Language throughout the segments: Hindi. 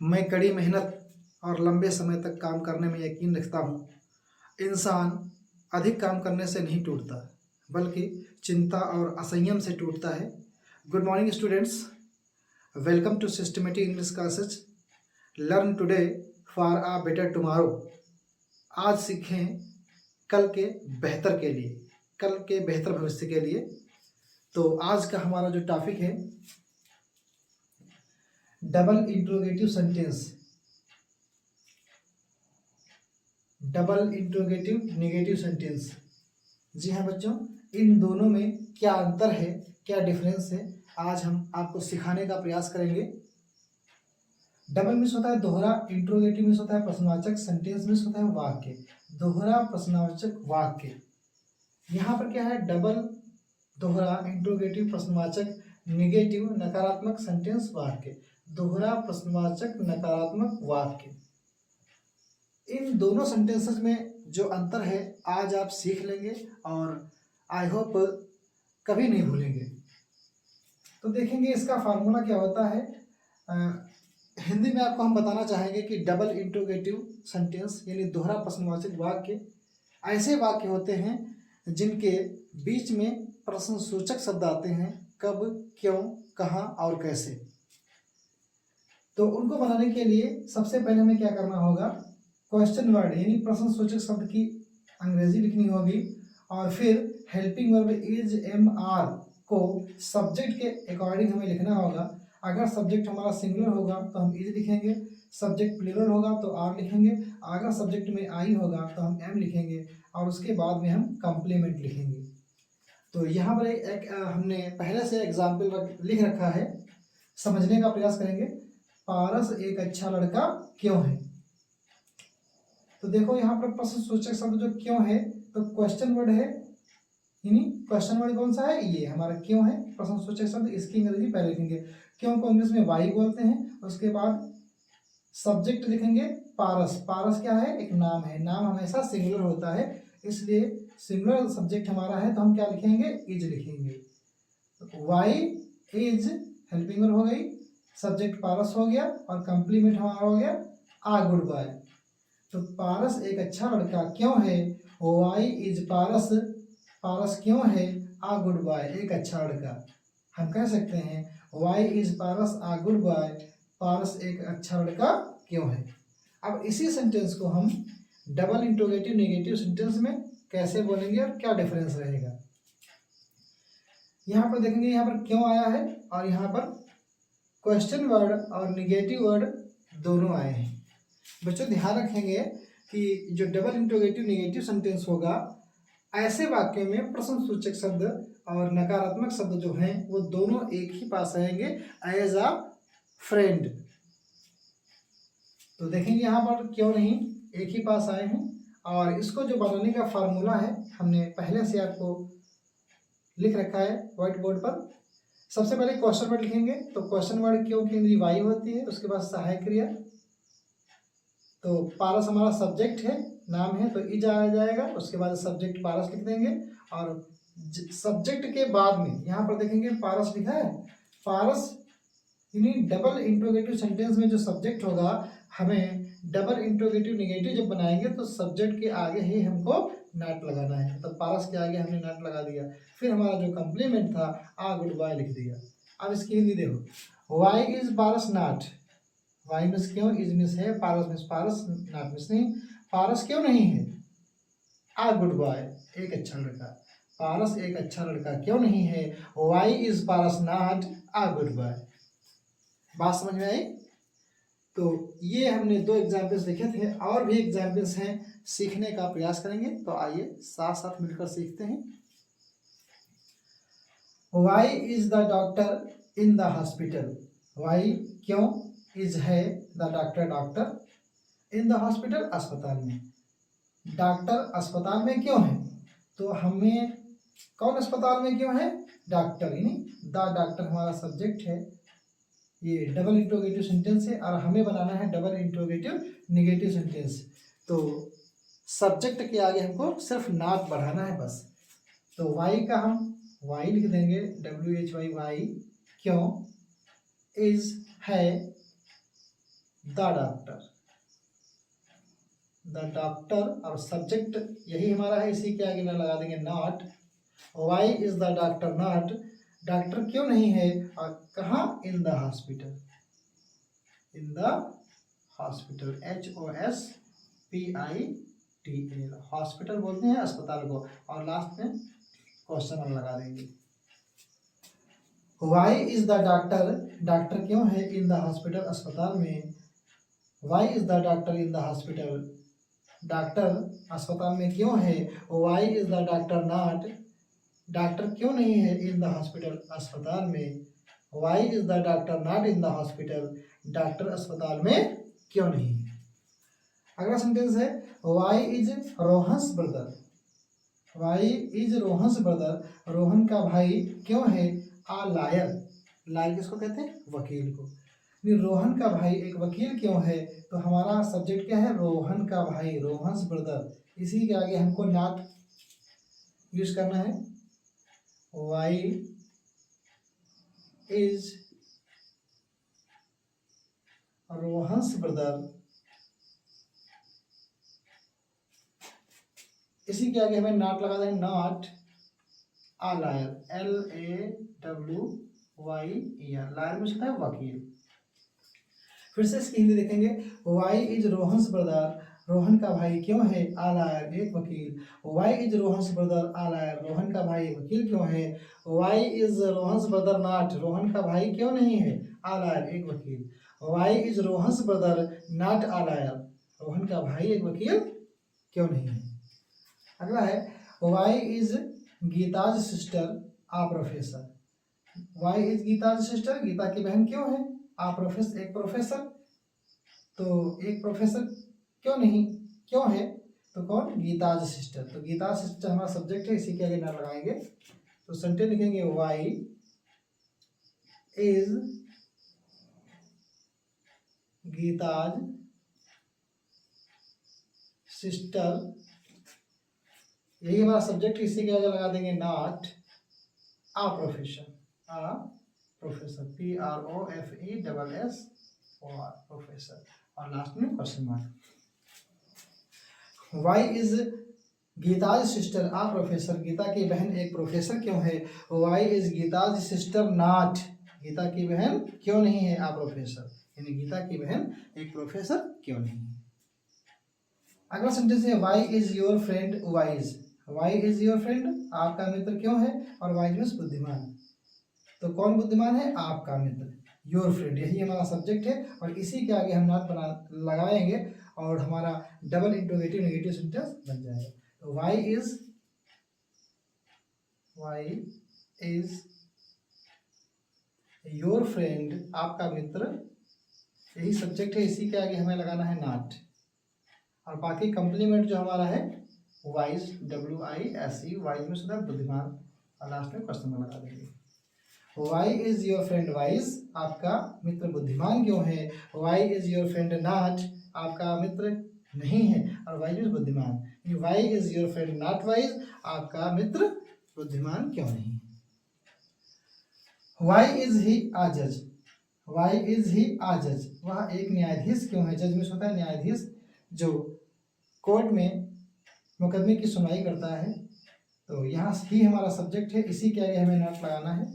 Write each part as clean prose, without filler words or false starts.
मैं कड़ी मेहनत और लंबे समय तक काम करने में यकीन रखता हूँ। इंसान अधिक काम करने से नहीं टूटता, बल्कि चिंता और असंयम से टूटता है। Good morning students, welcome to systematic English classes. Learn today for a better tomorrow. आज सीखें कल के बेहतर के लिए, कल के बेहतर भविष्य के लिए। तो आज का हमारा जो टॉपिक है, double interrogative sentence, double interrogative negative sentence. जी हाँ बच्चों, इन दोनों में क्या अंतर है, क्या डिफरेंस है, आज हम आपको सिखाने का प्रयास करेंगे। डबल मीन्स होता है दोहरा, इंट्रोगेटिव मीन्स होता है प्रश्नवाचक, सेंटेंस मीन्स होता है वाक्य, दोहरा प्रश्नवाचक वाक्य। यहाँ पर क्या है, डबल दोहरा इंट्रोगेटिव प्रश्नवाचक, नेगेटिव नकारात्मक सेंटेंस वाक्य, दोहरा प्रश्नवाचक नकारात्मक वाक्य। इन दोनों सेंटेंसेस में जो अंतर है आज आप सीख लेंगे और आई होप कभी नहीं भूलेंगे। तो देखेंगे इसका फार्मूला क्या होता है। हिंदी में आपको हम बताना चाहेंगे कि डबल इंट्रोगेटिव सेंटेंस यानी दोहरा प्रश्नवाचक वाक्य ऐसे वाक्य होते हैं जिनके बीच में प्रश्नसूचक शब्द आते हैं, कब, क्यों, कहाँ और कैसे। तो उनको बनाने के लिए सबसे पहले हमें क्या करना होगा, क्वेश्चन वर्ड यानी प्रश्नसूचक शब्द की अंग्रेजी लिखनी होगी और फिर helping verb is, am, are को सब्जेक्ट के अकॉर्डिंग हमें लिखना होगा। अगर सब्जेक्ट हमारा सिंगुलर होगा तो हम इज लिखेंगे, सब्जेक्ट प्लूरल होगा तो आर लिखेंगे, अगर सब्जेक्ट में आई होगा तो हम एम लिखेंगे और उसके बाद में हम कंप्लीमेंट लिखेंगे। तो यहाँ पर एक हमने पहले से एग्जाम्पल लिख रखा है, समझने का प्रयास करेंगे। पारस एक अच्छा लड़का क्यों है। तो देखो यहाँ पर प्रश्नसूचक शब्द जो क्यों है, तो क्वेश्चन वर्ड है, यानी क्वेश्चन वर्ड कौन सा है, ये हमारा क्यों है प्रश्नसूचक शब्द। इसकी अंग्रेजी पहले लिखेंगे, क्यों को इंग्लिश में वाई बोलते हैं। उसके बाद सब्जेक्ट लिखेंगे पारस, पारस क्या है, एक नाम है, नाम हमेशा सिंगुलर होता है, इसलिए सिंगुलर सब्जेक्ट हमारा है तो हम क्या लिखेंगे, इज लिखेंगे। वाई इज हेल्पिंग वर्ब हो गई, सब्जेक्ट पारस हो गया और कंप्लीमेंट हमारा हो गया आ गुड बाय। तो पारस एक अच्छा लड़का क्यों है, वाई इज पारस, पारस क्यों है, आ गुड बाय एक अच्छा लड़का। हम कह सकते हैं why is Paras a good boy, Paras एक अच्छा लड़का क्यों है। अब इसी सेंटेंस को हम डबल इंट्रोगेटिव नेगेटिव सेंटेंस में कैसे बोलेंगे और क्या डिफरेंस रहेगा। यहाँ पर देखेंगे, यहाँ पर क्यों आया है और यहाँ पर क्वेश्चन वर्ड और निगेटिव वर्ड दोनों आए हैं। बच्चों ध्यान रखेंगे कि जो डबल इंट्रोगेटिव नेगेटिव सेंटेंस होगा, ऐसे वाक्य में प्रश्नसूचक शब्द और नकारात्मक शब्द जो हैं वो दोनों एक ही पास आएंगे एज अ फ्रेंड। तो देखेंगे यहाँ पर क्यों नहीं एक ही पास आए हैं, और इसको जो बनाने का फार्मूला है हमने पहले से आपको लिख रखा है व्हाइट बोर्ड पर। सबसे पहले क्वेश्चन वर्ड लिखेंगे, तो क्वेश्चन वर्ड क्यों की अंग्रेजी वाई होती है, उसके बाद सहायक क्रिया। तो पारस हमारा सब्जेक्ट है, नाम है, तो इज आ जाएगा, उसके बाद सब्जेक्ट पारस लिख देंगे और सब्जेक्ट के बाद में यहाँ पर देखेंगे पारस लिखा है, पारस यानी डबल इंट्रोगेटिव सेंटेंस में जो सब्जेक्ट होगा, हमें डबल इंट्रोगेटिव नेगेटिव जब बनाएंगे तो सब्जेक्ट के आगे ही हमको नॉट लगाना है। तो पारस के आगे हमने नॉट लगा दिया, फिर हमारा जो कंप्लीमेंट था आ गुड बाय लिख दिया। अब इसकी हिंदी देखो, why is Paras not, why miss क्यों, इज मिस है, Paras miss Paras, not miss नहीं, पारस क्यों नहीं है, आ गुड बाय एक अच्छा लड़का, पारस एक अच्छा लड़का क्यों नहीं है, why is Paras not a good boy. बात समझ में आई। तो ये हमने दो एग्जाम्पल्स लिखे थे, और भी एग्जाम्पल्स हैं, सीखने का प्रयास करेंगे। तो आइए साथ साथ मिलकर सीखते हैं। Why is the doctor in the hospital, why क्यों, इज है the doctor doctor, in the hospital अस्पताल में, डॉक्टर अस्पताल में क्यों है। तो हमें कौन अस्पताल में क्यों है, डॉक्टर, यानी द डॉक्टर हमारा सब्जेक्ट है, ये डबल इंट्रोगेटिव सेंटेंस है और हमें बनाना है डबल इंट्रोगेटिव नेगेटिव सेंटेंस। तो सब्जेक्ट के आगे हमको सिर्फ नॉट बढ़ाना है बस। तो वाई का हम वाई लिख देंगे, WHY वाई, क्यों, इज है, द डॉक्टर और सब्जेक्ट यही हमारा है, इसी के आगे ना लगा देंगे not. Why is the doctor not, doctor क्यों नहीं है, और कहाँ, in the hospital, HOSPITAL, hospital बोलते हैं अस्पताल को, और लास्ट में क्वेश्चन लगा देंगे। Why is the doctor, doctor क्यों है इन द हॉस्पिटल, अस्पताल में। Why is the doctor in the hospital, doctor अस्पताल में क्यों है। Why is the doctor not, doctor क्यों नहीं है इन द हॉस्पिटल, अस्पताल में। Why is the doctor not in the hospital, doctor अस्पताल में क्यों नहीं है। अगला सेंटेंस है why is Rohan's brother, why is Rohan's brother, Rohan का भाई क्यों है आ लायर, लायर किसको कहते हैं, वकील को। रोहन का भाई एक वकील क्यों है, तो हमारा सब्जेक्ट क्या है, रोहन का भाई, रोहन्स ब्रदर, इसी के आगे हमको नॉट यूज करना है। वाई इज रोहन्स ब्रदर, इसी के आगे हमें नॉट लगा दें, not a lawyer, LAWYER, lawyer में होता है वकील। फिर से इसकी हिंदी देखेंगे, why is Rohan's brother, Rohan का भाई क्यों है आ लायर, एक वकील। Why is Rohan's brother a lawyer, Rohan का भाई वकील क्यों है। Why is Rohan's brother not, Rohan का भाई क्यों नहीं है आ लायर, एक वकील। Why is Rohan's brother not a lawyer, Rohan का भाई एक वकील क्यों नहीं है। अगला है why is Geeta's sister a professor, why is Geeta's sister, Geeta की बहन क्यों है आ प्रोफेसर, एक प्रोफेसर, तो एक प्रोफेसर क्यों नहीं, क्यों है, तो कौन, गीताज सिस्टर। तो गीताज सिस्टर हमारा सब्जेक्ट है, इसी के आगे ना लगाएंगे, तो सेंटेंस लिखेंगे वाई इज गीताज सिस्टर, यही हमारा सब्जेक्ट, इसी के आगे लगा देंगे not a professor, PROFESSOR, professor, और लास्ट में question mark. Why is Geeta's sister a professor, Geeta की बहन एक प्रोफेसर क्यों है। Why is Geeta's sister not, Geeta की बहन क्यों नहीं है आ प्रोफेसर, यानी गीता की बहन एक प्रोफेसर क्यों नहीं है। अगला सेंटेंस है why is your friend wise, why is your friend, आपका मित्र क्यों है, और वाइज मीन्स बुद्धिमान, तो कौन बुद्धिमान है, आपका मित्र, योर फ्रेंड, यही हमारा सब्जेक्ट है, और इसी के आगे हम नॉट बना लगाएंगे और हमारा डबल इंट्रोगेटिव नेगेटिव सेंटेंस बन जाएगा। तो वाई इज योर फ्रेंड, आपका मित्र, यही सब्जेक्ट है, इसी के आगे हमें लगाना है नॉट, और बाकी कंप्लीमेंट जो हमारा है वाइज, WISE, वाइज में सुधा बुद्धिमान, और लास्ट में क्वेश्चन लगा देंगे। Why is your friend wise, आपका मित्र बुद्धिमान क्यों है। Why is your friend not, आपका मित्र नहीं है, और वाइज में बुद्धिमान, why is your friend not wise, आपका मित्र बुद्धिमान क्यों नहीं है। वाई इज ही आ जज, वाई इज ही आ जज, वह एक न्यायाधीश क्यों है, जज में होता है न्यायाधीश, जो कोर्ट में मुकदमे की सुनवाई करता है, तो यहाँ ही हमारा सब्जेक्ट है, इसी के आगे हमें नॉट लगाना है।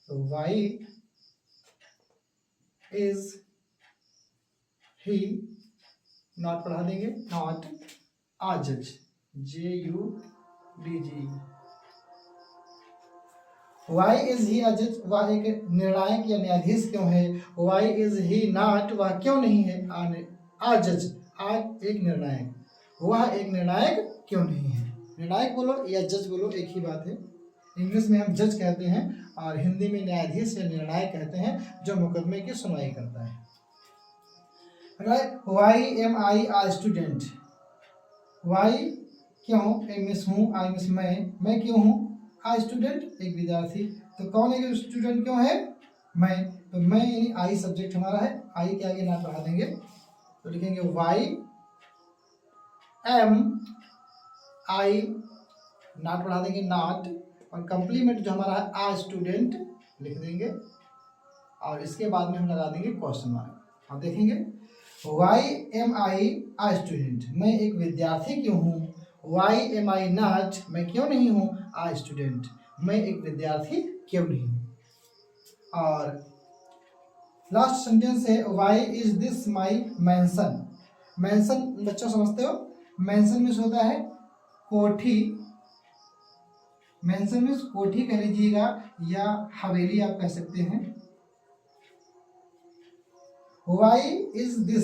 तो वाई इज ही, नॉट पढ़ा देंगे, नॉट आ जज, JUDG। वाई इज ही आ जज, वह एक निर्णायक या न्यायाधीश क्यों है। वाई इज ही नॉट, वह क्यों नहीं है आ जज, आज एक निर्णायक, वह एक निर्णायक क्यों नहीं है। निर्णायक बोलो या जज बोलो एक ही बात है, इंग्लिश में हम जज कहते हैं और हिंदी में न्यायाधीश या निर्णायक कहते हैं, जो मुकदमे की सुनवाई करता है। वाई एम आई आ स्टूडेंट, वाई क्यों, एम मिस हूँ, आई मिस मैं क्यों हूँ, आ स्टूडेंट एक विद्यार्थी, तो कौन एक स्टूडेंट क्यों है, मैं, तो मैं यानी आई सब्जेक्ट हमारा है, आई के आगे ना बढ़ा देंगे, तो लिखेंगे वाई एम आई, नॉट बढ़ा देंगे नॉट, और कंप्लीमेंट जो हमारा है आ स्टूडेंट लिख देंगे, और इसके बाद में हम लगा देंगे क्वेश्चन मार्क। अब देखेंगे वाई एम आई आ स्टूडेंट, मैं एक विद्यार्थी क्यों हूँ। वाई एम आई नॉट, मैं क्यों नहीं हूँ आ स्टूडेंट, मैं एक विद्यार्थी क्यों नहीं हूँ। और लास्ट सेंटेंस है वाई इज दिस माई मैंसन। मैंसन बच्चों समझते हो, मैंसन मीन्स होता है कोठी, मैंसन मीन्स कोठी कह लीजिएगा या हवेली आप कह सकते हैं। वाई इज दिस,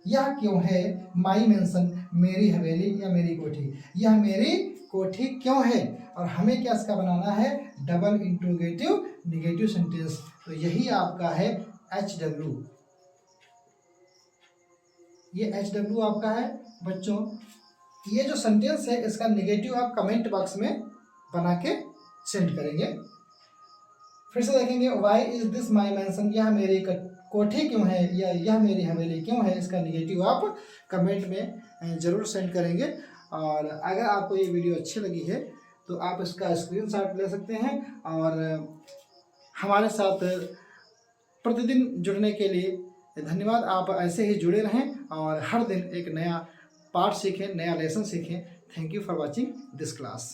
यह क्यों है, माई मैंसन, मेरी हवेली या मेरी कोठी, यह मेरी कोठी क्यों है। और हमें क्या इसका बनाना है, डबल इंट्रोगेटिव निगेटिव सेंटेंस। तो यही आपका है एच डब्ल्यू, ये एच डब्ल्यू आपका है बच्चों। ये जो सेंटेंस है इसका निगेटिव आप कमेंट बॉक्स में बना के सेंड करेंगे। फिर से देखेंगे, वाई इज दिस माई मैंसन, यह मेरी कोठी क्यों है या यह मेरी हवेली क्यों है, इसका निगेटिव आप कमेंट में ज़रूर सेंड करेंगे। और अगर आपको ये वीडियो अच्छी लगी है तो आप इसका स्क्रीनशॉट ले सकते हैं और हमारे साथ प्रतिदिन जुड़ने के लिए धन्यवाद। आप ऐसे ही जुड़े रहें और हर दिन एक नया पार्ट सीखें, नया लेसन सीखें। Thank you for watching this class.